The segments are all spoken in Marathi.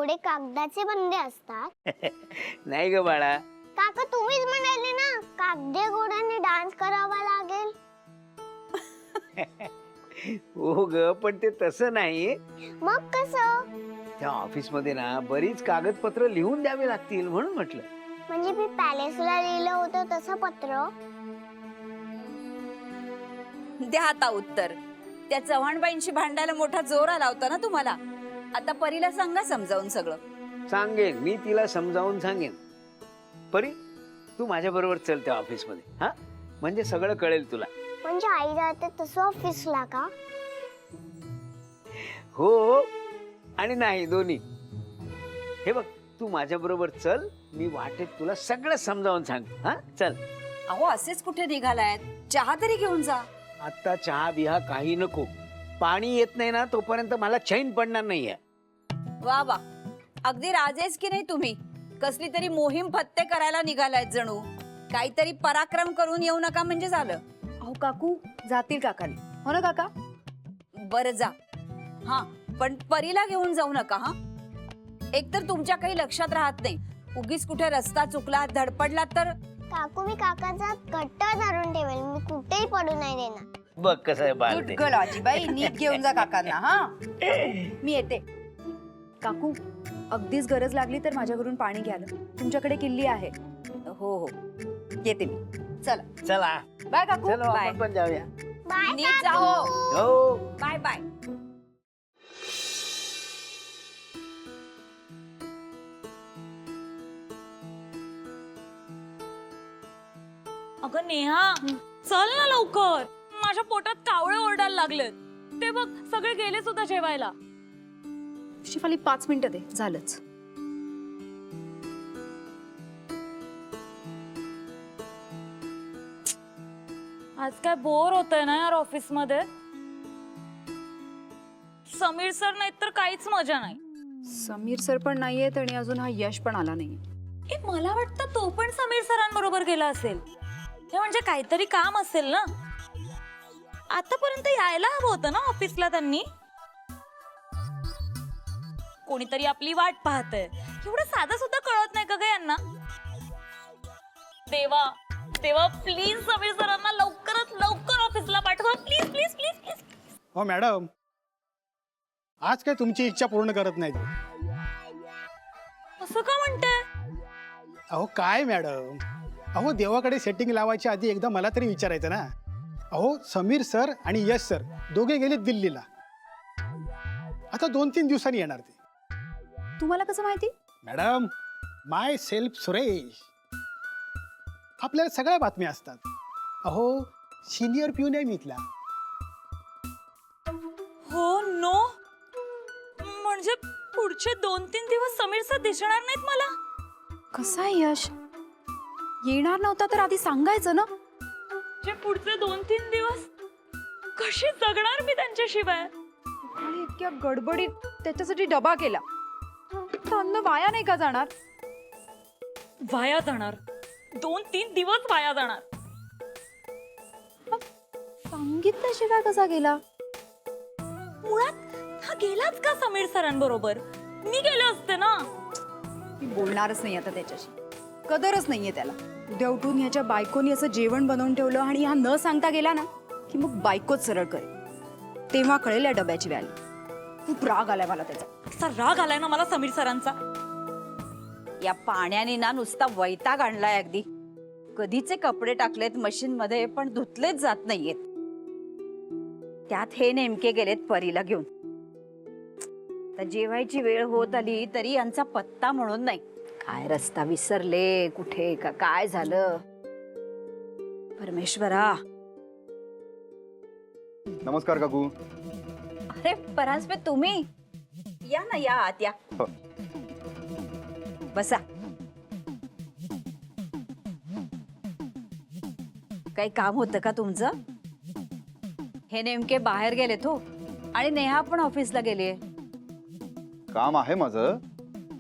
घोडे कागदाचे बनले असतात? नाही ग बाळा. काका तुम्हीच म्हणाले ना कागदी घोड्याने डान्स करावा लागेल. हो ग, पण ते तसं नाही. मग कसं? त्या ऑफिस मध्ये ना बरीच कागदपत्र लिहून द्यावी लागतील म्हणून म्हटलं. म्हणजे मी पॅलेसला लिहिलं होतं तसं पत्र? द्या आता उत्तर. त्या चव्हाणबाईंशी भांडायला मोठा जोर आला होता ना तुम्हाला. आता परीला सांगा समजावून सगळं. सांगेन, मी तिला समजावून सांगेन. परी, तू माझ्या बरोबर चल त्या ऑफिस मध्ये. हा, म्हणजे सगळं कळेल तुला. म्हणजे आई जाते तसं ऑफिसला का? हो आणि नाही, दोन्ही. हे बघ, तू माझ्या बरोबर चल, मी वाटेत तुला सगळं समजावून सांग. हा, चल. अहो असेच कुठे निघालायत? चहा तरी घेऊन जा. आता चहा बिहा काही नको. पाणी येत नाही ना तोपर्यंत मला चैन पडणार नाहीये. वा वा, अगदी राजेच की नाही तुम्ही. कसली तरी मोहीम फत्ते करायला निघालायत जणू. काहीतरी पराक्रम करून येऊ नका म्हणजे झालं. अहो काकू जातील काकाने, हो ना काका? बरं जा. हा, पण परीला घेऊन जाऊ नका. हा, एकतर तुमच्या काही लक्षात राहत नाही. उगीच कुठे रस्ता चुकला, धडपडला तर. काकू मी काकाचा घट्ट धरून ठेवेल. मी कुठेही पडू नाही देणार. बघ कसं आहे बाळ ते. गुड आजीबाई, नीट घेऊन जा काकांना. हा, मी येते. काकू अगदीच गरज लागली तर माझ्या घरून पाणी घ्याल. तुमच्याकडे किल्ली आहे. हो हो, येते मी. चला चला, बाय काकू. चलो बाय. आपण पण जाऊया. बाय नीट जा हो. हो. Bye bye. अगं नेहा, चल ना लवकर. माझ्या पोटात कावळे ओरडायला लागलेत. ते बघ सगळे गेले सुद्धा जेवायला. शिफाली 5 मिनिटं दे, झालंच. आज काय बोर होतंय ना यार ऑफिस मध्ये. समीर सर नाहीत तर काहीच मजा नाही. समीर सर पण नाहीयेत आणि अजून हा यश पण आला नाही. ए, मला वाटतं तो पण समीर सरांबरोबर गेला असेल. हे म्हणजे काहीतरी काम असेल ना. आतापर्यंत यायला हवं होतं ना ऑफिसला त्यांनी. कोणीतरी आपली वाट पाहतंय. एवढं साधं सुद्धा कळत नाही का ग यांना. देवा देवा, प्लीज समीर सरांना लवकरात लवकर ऑफिसला पाठवा. Please please please please. हो मॅडम, आज काय तुमची इच्छा पूर्ण करत नाही? असं का म्हणते? अहो काय मॅडम, अहो देवाकडे सेटिंग लावायच्या आधी एकदा मला तरी विचारायचं ना. अहो समीर सर आणि यश सर दोघे गेले दिल्लीला. आता 2-3 दिवसांनी येणार ते. तुम्हाला कसं माहिती? मॅडम, माय सेल्फ सुरेश. आपल्याला सगळ्या बातम्या असतात. अहो सिनियर पिऊन आहे मी इथला. हो नो, म्हणजे पुढचे 2-3 दिवस समीर सर दिसणार नाहीत मला. कसं आहे यश? येणार नव्हता तर आधी सांगायचं ना. जे पुढचे 2-3 दिवस कशी जगणार मी त्यांच्याशिवाय. आणि इतक्या गडबडीत त्याच्यासाठी डबा केला. तर अन्न वाया नाही का जाणार? वाया जाणार. 2-3 दिवस वाया जाणार. सांगितल्याशिवाय कसा गेला? मुळात हा गेलाच का समीर सरांबरोबर? मी गेले असते ना. मी बोलणारच नाही आता त्याच्याशी. कदरच नाहीये त्याला. उद्या उठून ह्याच्या बायकोनी असं जेवण बनवून ठेवलं आणि हा न सांगता गेला ना की मग बायकोच सरळ करेल. तेव्हा कळेल या डब्याची व्हॅल्यू. खूप राग आलाय मला त्याचा. असा राग आलाय ना मला समीर सरांचा. या पाण्याने ना नुसता वैताग आणलाय अगदी. कधीचे कपडे टाकलेत मशीन मध्ये पण धुतलेच जात नाहीयेत. त्यात हे नेमके गेलेत परीला घेऊन. तर जेवायची वेळ होत आली तरी यांचा पत्ता म्हणून नाही. काय रस्ता विसरले कुठे का काय झालं परमेश्वरा. नमस्कार काकू. अरे परांजपे, तुम्ही या ना, या आत या. बसा. काही काम होतं का तुमचं? हे नेमके बाहेर गेलेत हो. आणि नेहा पण ऑफिसला गेलीये. काम आहे माझं,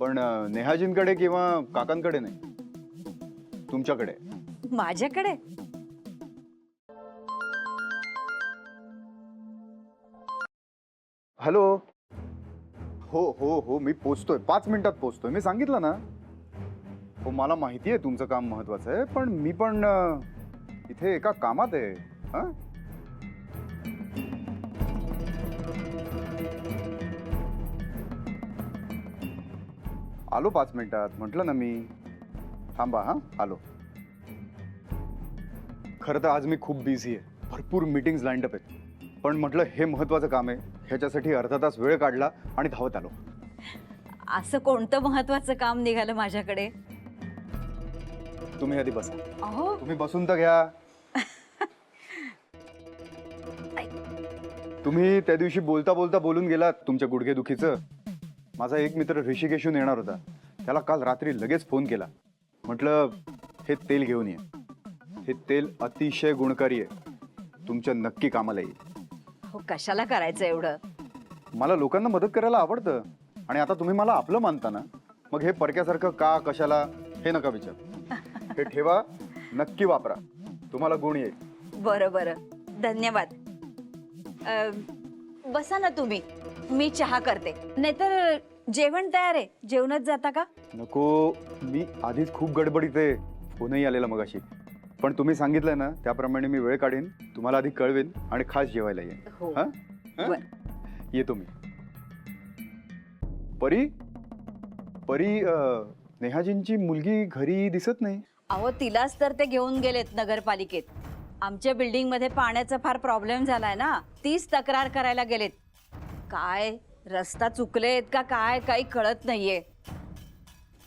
पण नेहाजींकडे किंवा काकांकडे नाही, तुमच्याकडे. माझ्याकडे? हॅलो. हो हो हो, मी पोचतोय, 5 मिनिटात पोचतोय, मी सांगितलं ना. हो, मला माहिती आहे तुमचं काम महत्वाचं आहे, पण मी पण इथे एका कामात आहे. हा, आलो 5 मिनिटात, म्हटलं ना मी. थांबा, हा आलो. खरं तर आज मी खूप बिझी आहे, भरपूर मीटिंग्स लाईन अप आहेत, पण म्हटलं हे महत्वाचं काम आहे, ह्याच्यासाठी अर्धा तास वेळ काढला आणि धावत आलो. असं कोणतं महत्वाचं काम निघालं माझ्याकडे? तुम्ही आधी बसा. अहो तुम्ही बसून तर घ्या. तुम्ही त्या दिवशी बोलता बोलता बोलून गेलात तुमच्या गुडघेदुखीचं. माझा एक मित्र ऋषिकेशून येणार होता, त्याला काल रात्री लगेच फोन केला. म्हटलं हे तेल घेऊन ये, हे तेल अतिशय गुणकारी आहे, तुमच्या नक्की कामाला येईल. हो, कशाला करायचं एवढं? मला लोकांना मदत करायला आवडतं, आणि आता तुम्ही मला आपलं मानता ना, मग हे परक्यासारखं का कशाला हे नका विचार. हे ठेवा, नक्की वापरा, तुम्हाला गुण येईल. बरं बरं, धन्यवाद. बसा ना तुम्ही, मी चहा करते. नाहीतर जेवण तयार आहे, जेवणच जाता का? नको, मी आधीच खूप गडबडीत आहे, फोनही आलेला मगाशी. पण तुम्ही सांगितलंय ना, त्याप्रमाणे मी वेळ काढीन, तुम्हाला आधी कळवेन आणि खास जेवायला येईन. हो. हा? हा? बरं. येतो मी. परी परी नेहाजींची मुलगी घरी दिसत नाही. अहो, तिलाच तर ते घेऊन गेलेत नगरपालिकेत. आमच्या बिल्डिंग मध्ये पाण्याचा फार प्रॉब्लेम झालाय ना, तीच तक्रार करायला गेलेत. काय रस्ता चुकलेत का काय, काही कळत नाहीये.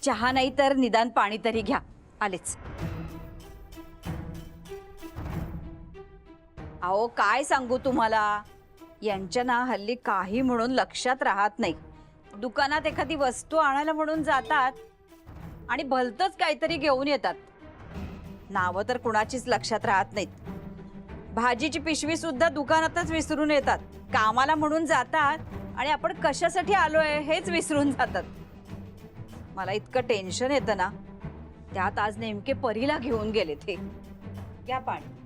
चहा नाही तर निदान पाणी तरी घ्या. आलेच. अहो, काय सांगू तुम्हाला, यांच्या ना हल्ली काही म्हणून लक्षात राहत नाही. दुकानात एखादी वस्तू आणायला म्हणून जातात आणि भलतंच काहीतरी घेऊन येतात. नावं तर कुणाचीच लक्षात राहत नाहीत. भाजीची पिशवी सुद्धा दुकानातच विसरून येतात. कामाला म्हणून जातात आणि आपण कशासाठी आलोय हेच विसरून जातात. मला इतकं टेन्शन येतं ना, त्यात आज नेमके परीला घेऊन गेले ते. घ्या पाणी.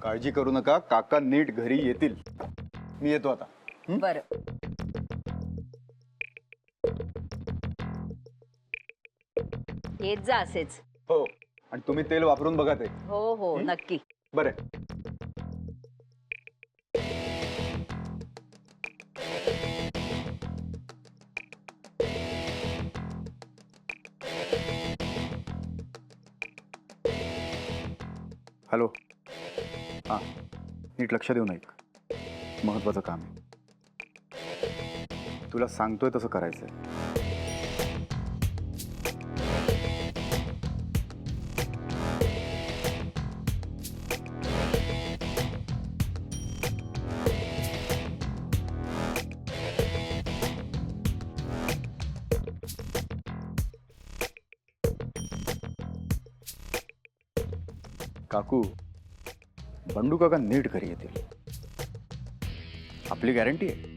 काळजी करू नका, काका नीट घरी येतील. मी येतो आता. बरं. येत जा असेच. हो, आणि तुम्ही तेल वापरून बघा ते. हो हो, नक्की. बरं. हॅलो. हां, नीट लक्ष देऊन ऐक, महत्वाचं काम आहे. तुला सांगतोय तसं करायचंय. काकू, बंडू काका नीट घरी येतील, आपली गॅरंटी आहे.